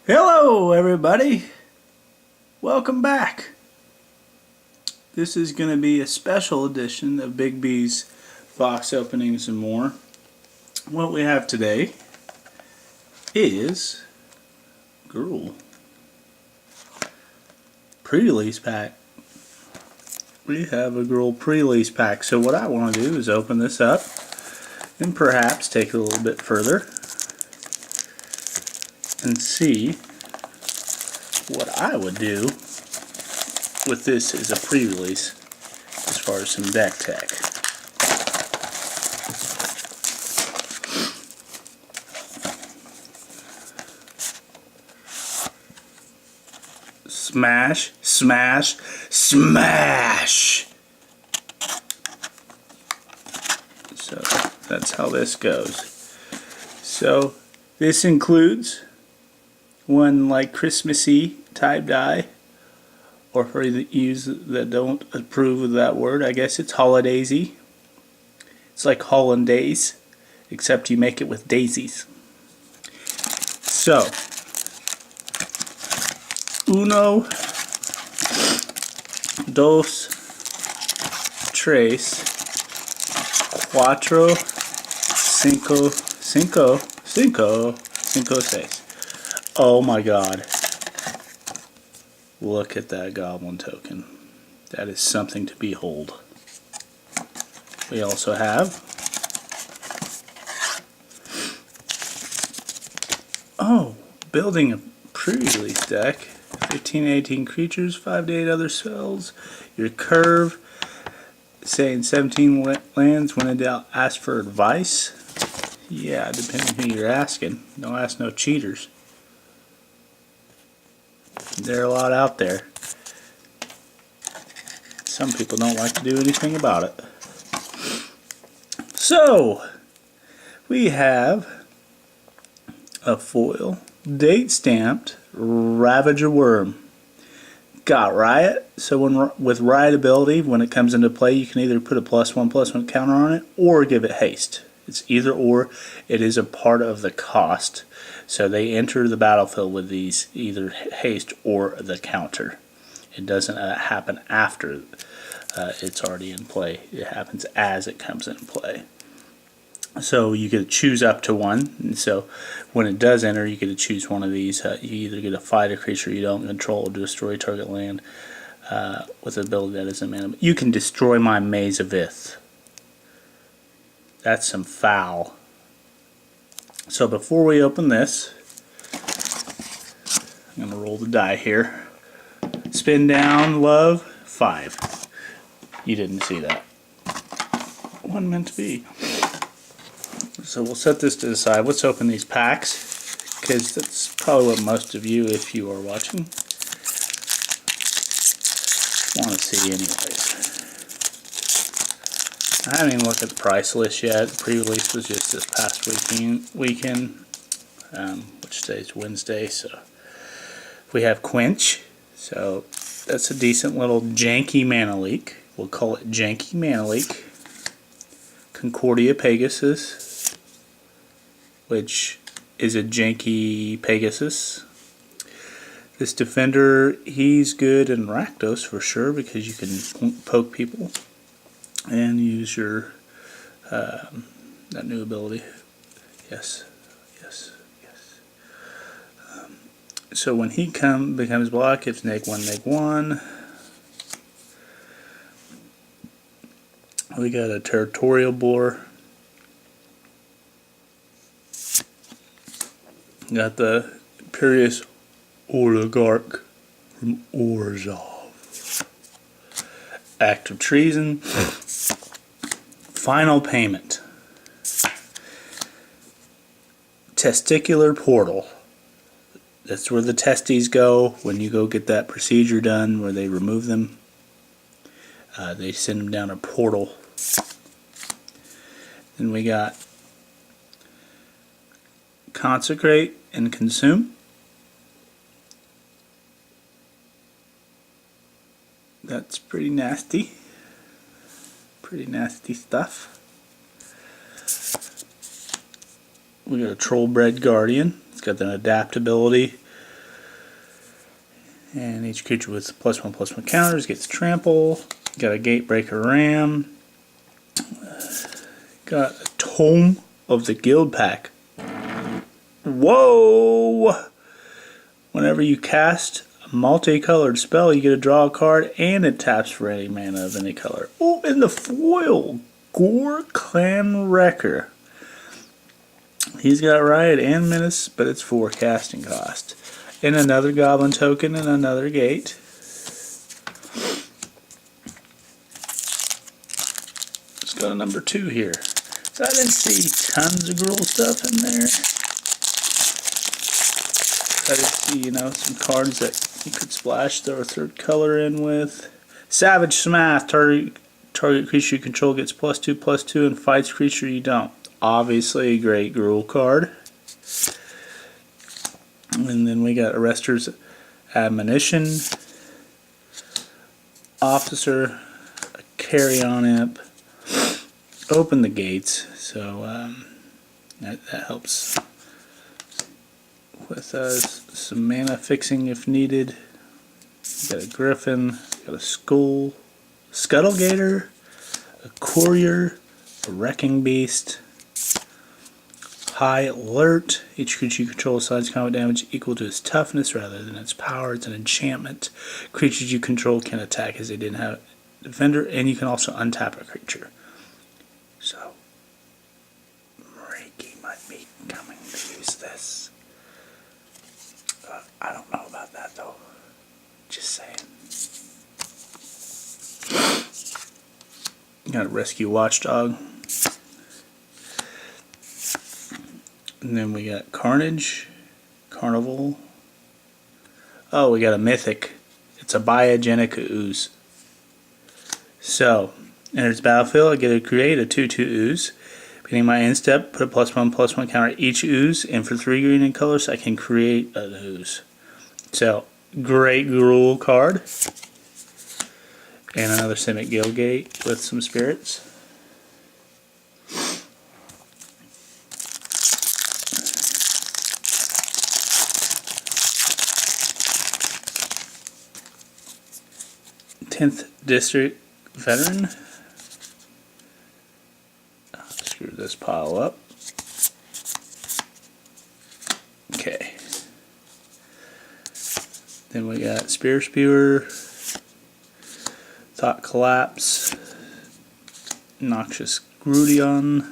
Hello everybody, welcome back. This is going to be a special edition of Big B's box openings and more. What we have today is Gruul pre-release pack. We have a Gruul pre-release pack, so what I want to do is open this up and perhaps take it a little bit further and see what I would do with this as a pre-release as far as some deck tech. Smash, smash, smash! So that's how this goes. So this includes one like Christmassy type die, or for you that don't approve of that word, I guess it's holidaysy. It's like hollandaise, except you make it with daisies. So, uno, dos, tres, cuatro, cinco, seis. Oh my god. Look at that goblin token. That is something to behold. We also have building a pre-release deck. 15 to 18 creatures, 5 to 8 other spells. Your curve saying 17 lands. When in doubt, ask for advice. Yeah, depending who you're asking. Don't ask no cheaters. There are a lot out there. Some people don't like to do anything about it. So, we have a foil, date stamped Ravager Worm. Got Riot, so with Riot ability, when it comes into play, you can either put a +1/+1 counter on it, or give it haste. It's either or. It is a part of the cost. So they enter the battlefield with these, either haste or the counter. It doesn't happen after it's already in play. It happens as it comes in play. So you get to choose up to one. And so when it does enter, you get to choose one of these. You either get to fight a creature you don't control, or destroy target land with an ability that isn't mana. You can destroy my Maze of Ith. That's some foul. So before we open this, I'm going to roll the die here. Spin down, love, 5. You didn't see that. Wasn't meant to be. So we'll set this to the side. Let's open these packs, because that's probably what most of you, if you are watching, want to see anyways. I haven't even looked at the price list yet. The pre-release was just this past weekend, which today is Wednesday. So we have Quench. So that's a decent little janky mana leak. We'll call it janky mana leak. Concordia Pegasus, which is a janky Pegasus. This defender, he's good in Rakdos for sure, because you can poke people and use your that new ability. Yes. So when he becomes block, it's -1/-1. We got a territorial boar. Got the Imperious Oligarch from Orzhov. Act of Treason. Final Payment. Testicular Portal. That's where the testes go when you go get that procedure done where they remove them. They send them down a portal. Then we got Consecrate and Consume. That's pretty nasty. Pretty nasty stuff. We got a Trollbred Guardian. It's got an adaptability And each creature with +1/+1 counters gets trample. Got a Gatebreaker Ram. Got a Tome of the Guild Pack. Whoa! Whenever you cast a multicolored spell, you get to draw a card and it taps for any mana of any color. Oh, and the foil! Gore Clan Wrecker. He's got Riot and Menace, but it's 4 casting cost. And another Goblin token and another Gate. Let's go to number 2 here. So I didn't see tons of Gruul stuff in there. I did see, some cards that you could splash throw a third color in with. Savage Smash. Target creature you control gets +2/+2 and fights creature you don't. Obviously a great Gruul card. And then we got Arrester's Admonition, Officer, a Carry-On Imp, Open the Gates, so that helps with some mana fixing if needed. Got a Griffin, got a Skull, Scuttlegator, a Courier, a Wrecking Beast, High Alert. Each creature you control assigns combat damage equal to its toughness rather than its power. It's an enchantment. Creatures you control can attack as they didn't have a defender, and you can also untap a creature. So, Reiki might be coming to use this. I don't know about that though. Just saying. Got a Rescue Watchdog. And then we got Carnage, Carnival. Oh, we got a Mythic. It's a Biogenic Ooze. So, enters battlefield, I get to create a 2/2 Ooze. Beginning my end step, put a +1/+1 counter each Ooze, and for 3 green in colors, I can create an Ooze. So, great Gruul card. And another Simic Guildgate with some spirits. Tenth District Veteran. Screw this pile up. Okay. Then we got Spear Spewer, Thought Collapse, Noxious Grudion,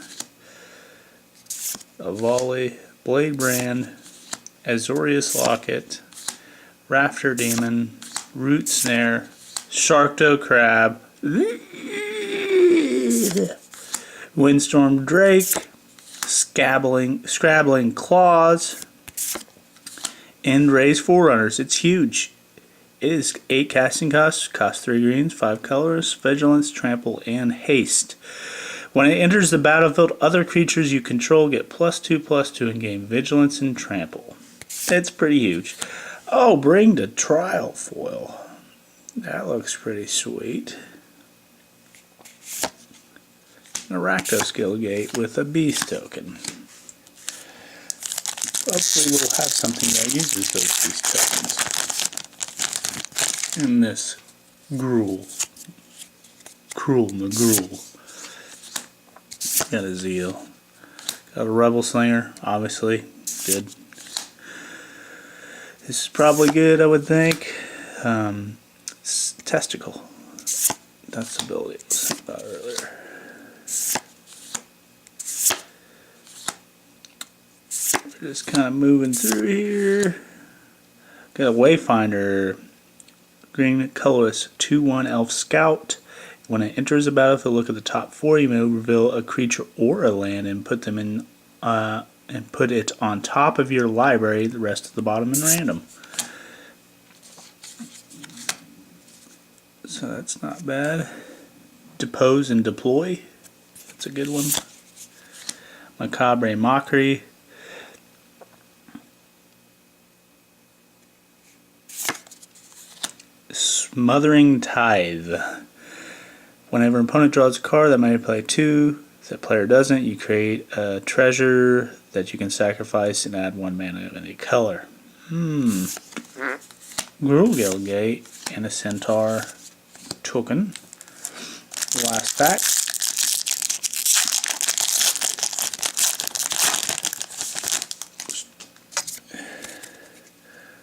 a Volley, Blade Brand, Azorius Locket, Rafter Demon, Root Snare, Sharkdo Crab, Windstorm Drake, Scrabbling Claws, and Raise Forerunners. It's huge. It is 8 casting costs, costs 3 greens, 5 colors, Vigilance, Trample, and Haste. When it enters the battlefield, other creatures you control get +2/+2 and gain Vigilance and Trample. It's pretty huge. Oh, bring the Trial Foil. That looks pretty sweet. An Rakdos Guildgate with a Beast token. Hopefully we'll have something that uses those Beast tokens. And this Gruul. Gruul. Got a Zeal. Got a Rebel Slinger, obviously. Good. This is probably good, I would think. Testicle. That's the ability I was thinking about earlier. We're just kind of moving through here. Got a Wayfinder. Green colorless 2/1 Elf Scout. When it enters the battlefield, look at the top 4. You may reveal a creature or a land and put them in and put it on top of your library. The rest of the bottom in random. So that's not bad. Depose and Deploy. That's a good one. Macabre Mockery. Smothering Tithe. Whenever an opponent draws a card that may play 2, if that player doesn't, you create a treasure that you can sacrifice and add 1 mana of any color. Gruul Gate and a Centaur token. Last pack.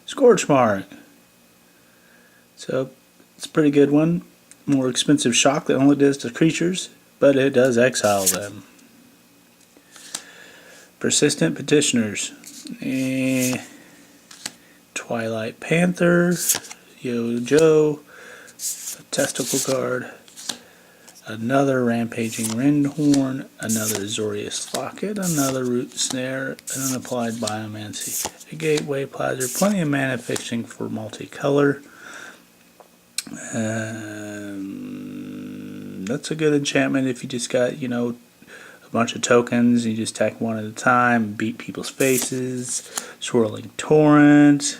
Scorch Mark. So it's a pretty good one. More expensive shock that only does to creatures, but it does exile them. Persistent Petitioners. Twilight Panther. Yo Joe. A Testicle card. Another Rampaging Rindhorn. Another Azorius Locket. Another Root Snare. And an Applied Biomancy. A Gateway Plaza. Plenty of mana fixing for multicolor. That's a good enchantment if you just got, you know, a bunch of tokens. You just attack one at a time, beat people's faces. Swirling Torrent.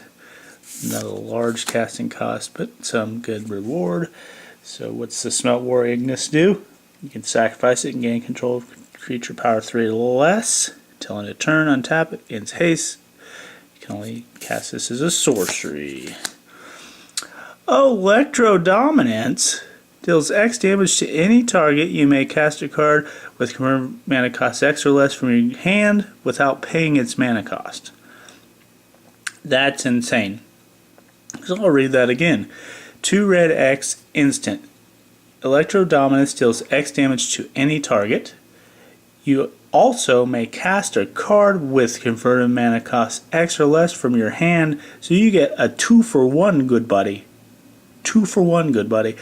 Another large casting cost, but some good reward. So what's the Smelt War Ignis do? You can sacrifice it and gain control of creature power 3 or less. Until end of turn, untap it, gains haste. You can only cast this as a sorcery. Electro Dominance deals X damage to any target. You may cast a card with confirmed mana cost X or less from your hand without paying its mana cost. That's insane. So I'll read that again. 2 red X instant. Electro Dominance deals X damage to any target. You also may cast a card with confirmed mana cost X or less from your hand, so you get a 2-for-1, good buddy. 2-for-1, good buddy.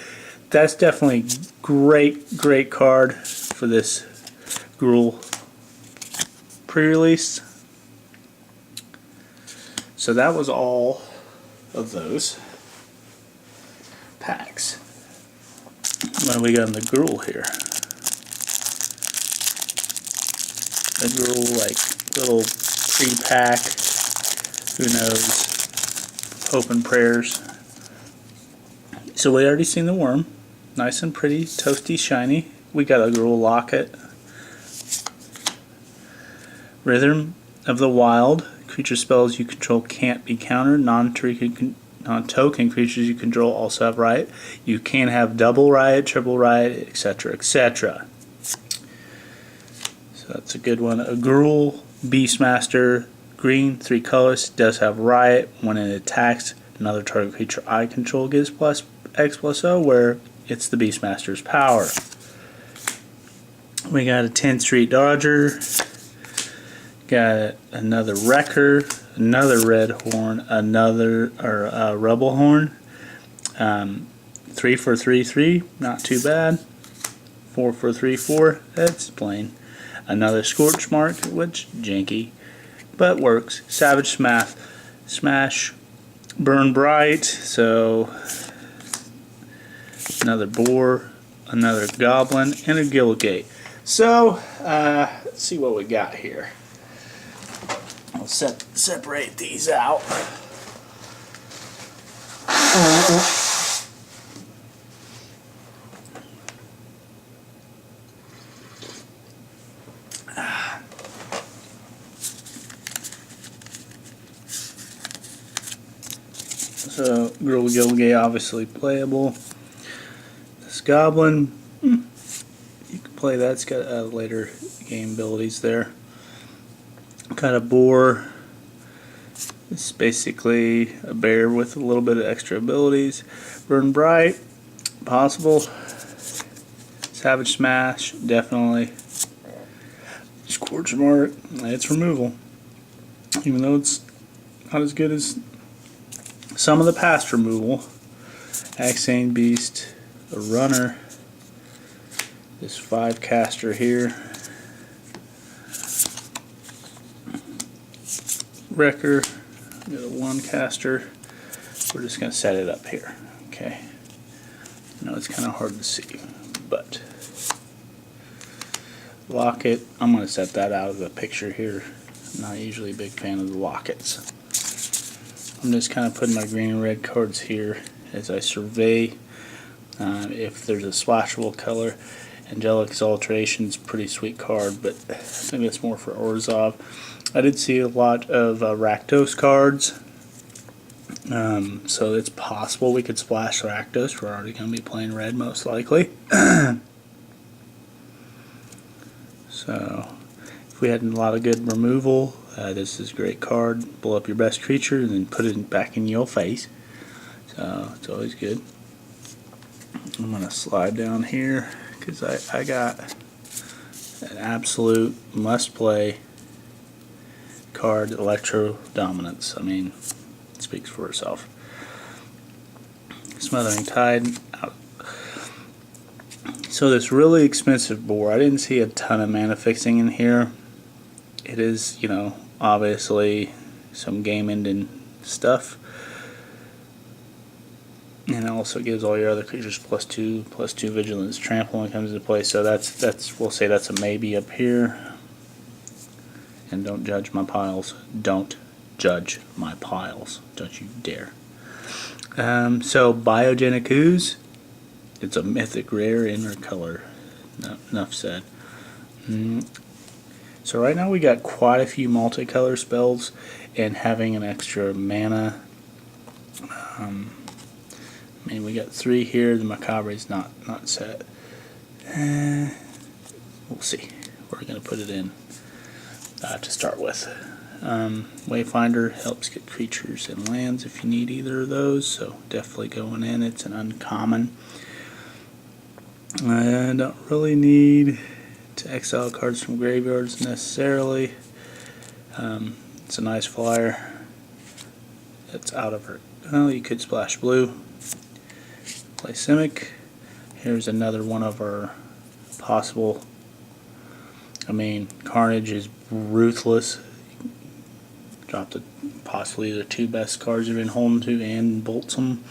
That's definitely great card for this Gruul pre-release. So that was all of those packs. What do we got in the Gruul here? The Gruul, like, little pre-pack. Who knows? Hope and prayers. So we already seen the worm. Nice and pretty, toasty, shiny. We got a Gruul locket. Rhythm of the Wild. Creature spells you control can't be countered. Non-token creatures you control also have Riot. You can have double Riot, triple Riot, etc., etc. So that's a good one. A Gruul Beastmaster. Green, 3 colors. Does have Riot. When it attacks another target creature I control gives plus X+O, where it's the Beastmaster's power. We got a 10th Street Dodger. Got another Wrecker, another Red Horn, another Rebel Horn. 3 for 3/3, not too bad. 4 for 3/4, that's plain. Another Scorch Mark, which janky, but works. Savage Smash, Burn Bright. So another Boar, another Goblin, and a Guildgate. So let's see what we got here. I'll separate these out. So Gruul Guildgate obviously playable. This Goblin, you can play that. It's got later game abilities there. Got a Boar. It's basically a bear with a little bit of extra abilities. Burn Bright, possible. Savage Smash, definitely. Scorch Mark, it's removal. Even though it's not as good as some of the past removal. Axane Beast, a runner. This 5 caster here. Wrecker, got a 1 caster. We're just going to set it up here. Okay. I know it's kind of hard to see, but locket, I'm going to set that out of the picture here. I'm not usually a big fan of the lockets. I'm just kind of putting my green and red cards here as I survey. If there's a splashable color, Angelic Exaltation's pretty sweet card, but I think it's more for Orzhov. I did see a lot of Rakdos cards. So it's possible we could splash Rakdos. We're already going to be playing red most likely. So if we had a lot of good removal, this is a great card. Blow up your best creature and then put it back in your face. So it's always good. I'm going to slide down here because I got an absolute must-play card, Electro Dominance. I mean, it speaks for itself. Smothering Tide. So this really expensive board, I didn't see a ton of mana fixing in here. It is, you know, obviously some game ending stuff. And it also gives all your other creatures +2/+2 vigilance trample when it comes into play. So that's we'll say that's a maybe up here. And don't judge my piles. Don't judge my piles. Don't you dare. So Biogenic Ooze. It's a mythic rare in her color. No, enough said. So right now we got quite a few multicolor spells, and having an extra mana. I mean, we got 3 here. The Macabre is not set. We'll see. We're going to put it in to start with. Wayfinder helps get creatures and lands if you need either of those, so definitely going in. It's an uncommon. I don't really need to exile cards from graveyards necessarily. It's a nice flyer. It's out of her. Well, you could splash blue. Play Simic. Here's another one of our possible. I mean, Carnage is ruthless. Drop the possibly the 2 best cards you've been holding to and bolts them.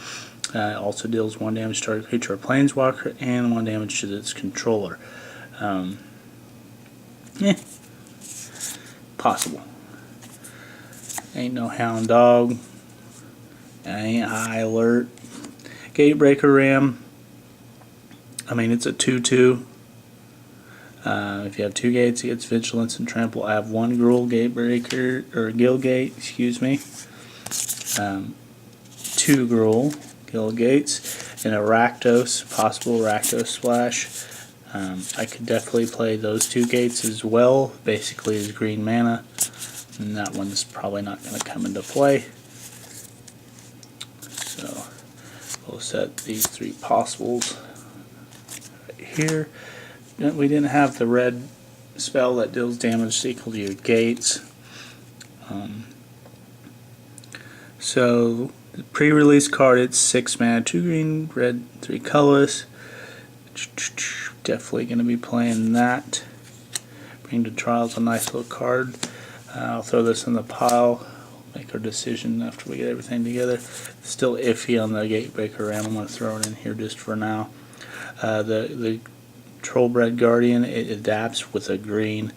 Also deals 1 damage to target creature or planeswalker and 1 damage to its controller. Possible. Ain't no Hound Dog. Ain't High Alert. Gatebreaker Ram. I mean, it's a 2/2. If you have 2 gates, it gets vigilance and trample. I have 1 Gruul Gatebreaker or Gilgate, excuse me. 2 Gruul Gilgates and a Rakdos, possible Rakdos splash. I could definitely play those 2 gates as well, basically as green mana, and that one's probably not going to come into play. So we'll set these 3 possibles right here. We didn't have the red spell that deals damage equal to your gates. So the pre-release card, it's 6 mana, 2 green, red, 3 colorless. Definitely going to be playing that. Bring to Trial's a nice little card. I'll throw this in the pile. Make our decision after we get everything together. Still iffy on the Gatebreaker Ram. I'm going to throw it in here just for now. The Trollbred Guardian, it adapts with a green,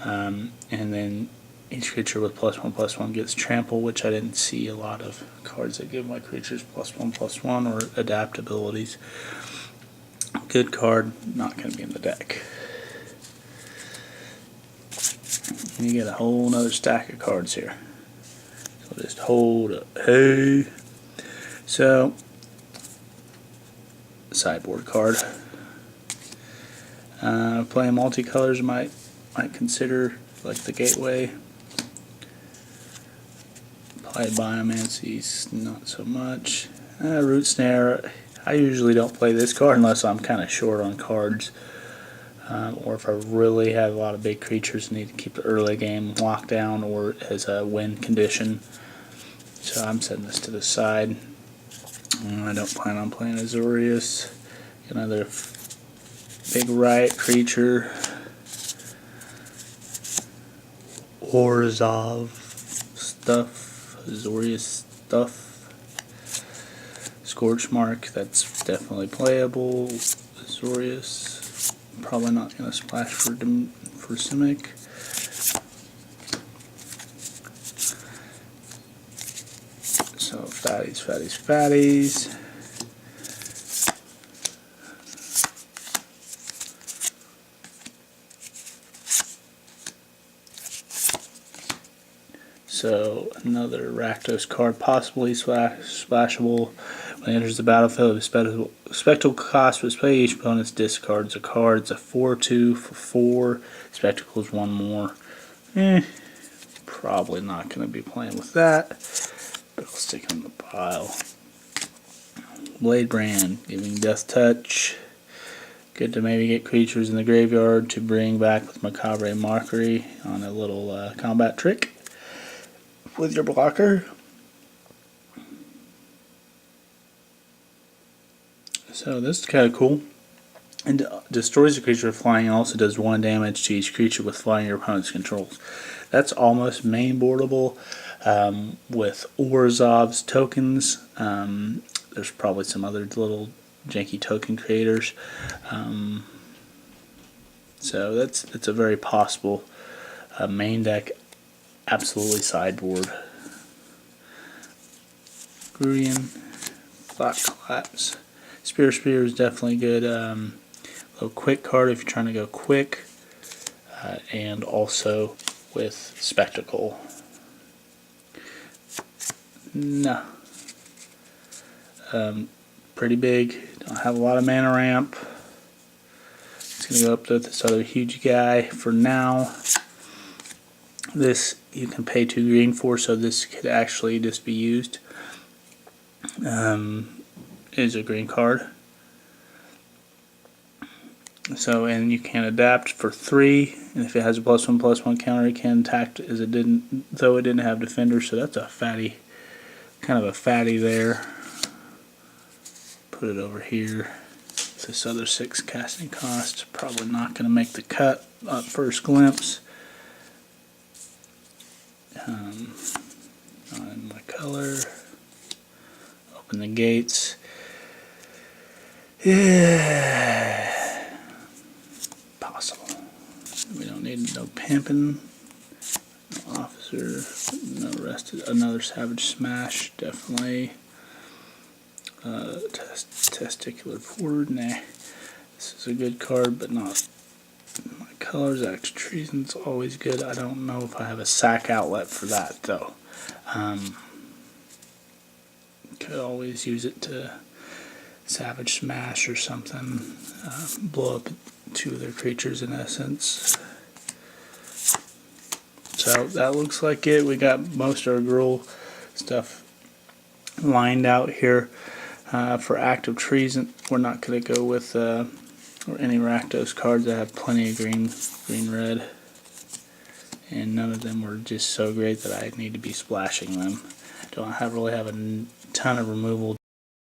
and then each creature with +1/+1 gets trample, which I didn't see a lot of cards that give my creatures +1/+1 or adapt abilities. Good card, not going to be in the deck. And you get a whole nother stack of cards here. So just hold up. Hey. So, sideboard card. Playing multicolors might consider, like the Gateway. Play Biomancies, not so much. Root Snare. I usually don't play this card unless I'm kind of short on cards, or if I really have a lot of big creatures and need to keep the early game locked down, or as a win condition. So I'm setting this to the side. I don't plan on playing Azorius. Another big riot creature. Orzhov stuff. Azorius stuff. Scorchmark, that's definitely playable. Azorius, probably not going to splash for Simic. So fatties. So another Rakdos card, possibly splashable. When it enters the battlefield, spectacle cost was played. Each opponent's discards a card. It's a 4/2 for 4. Spectacle's one more. Probably not going to be playing with that, but I'll stick it in the pile. Blade Brand, giving Death Touch. Good to maybe get creatures in the graveyard to bring back with Macabre Mockery on a little combat trick with your blocker. So this is kind of cool. And destroys a creature with flying, and also does 1 damage to each creature with flying your opponent's controls. That's almost main boardable with Orzhov's tokens. There's probably some other little janky token creators. So that's a very possible main deck. Absolutely sideboard. Gruul, Thought Collapse. Spear is definitely good. Little quick card if you're trying to go quick, and also with Spectacle. No. Pretty big. Don't have a lot of mana ramp. It's going to go up to this other huge guy for now. This you can pay 2 green for, so this could actually just be used. Is a green card. So, and you can adapt for 3, and if it has a +1/+1 counter, it can attack as it didn't, though it didn't have defender. So that's a fatty, kind of a fatty there. Put it over here. This other 6 casting cost, probably not going to make the cut at first glimpse. Not in my color. Open the gates. Yeah. Possible. We don't need no pimping, no officer, no rested. Another Savage Smash, definitely. Testicular Forward, nah. This is a good card, but not my colors. Act of Treason's always good. I don't know if I have a sack outlet for that though. Could always use it to Savage Smash or something. Blow up 2 of their creatures in essence. So that looks like it. We got most of our Gruul stuff lined out here. For Act of Treason, we're not going to go with or any Rakdos cards. I have plenty of green, red, and none of them were just so great that I need to be splashing them. Don't really have a ton of removal